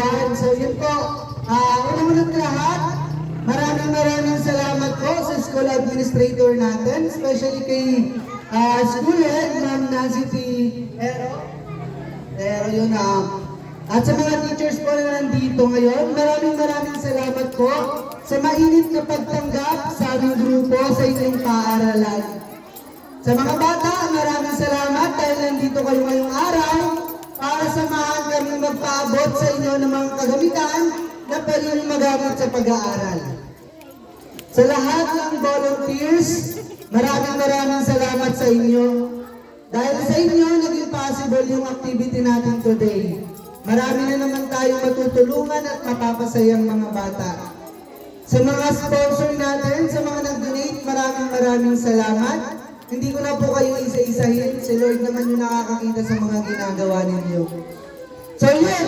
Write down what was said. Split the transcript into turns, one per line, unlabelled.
everyone. So yun po, unang-unang lahat, maraming salamat po sa school administrator natin, especially kay school head, Ma'am Nancy T. Pero yun at sa mga teachers po na nandito ngayon, maraming salamat po sa mainit na pagtanggap sa aming grupo sa inyong paaralan. Sa mga bata, maraming salamat dahil nandito kayo ngayong araw para samahan kami magpaabot sa inyo ng mga kagamitan na pwede nyo magamit sa pag-aaral. Sa lahat ng volunteers, maraming salamat sa inyo. Dahil sa inyo, naging possible yung activity natin today. Marami na naman tayong matutulungan at mapapasayang mga bata. Sa mga sponsor natin, sa mga nag-donate, maraming salamat. Hindi ko na po kayo isa-isahin. Si Lord naman yung nakakakita sa mga ginagawa ninyo. So yun,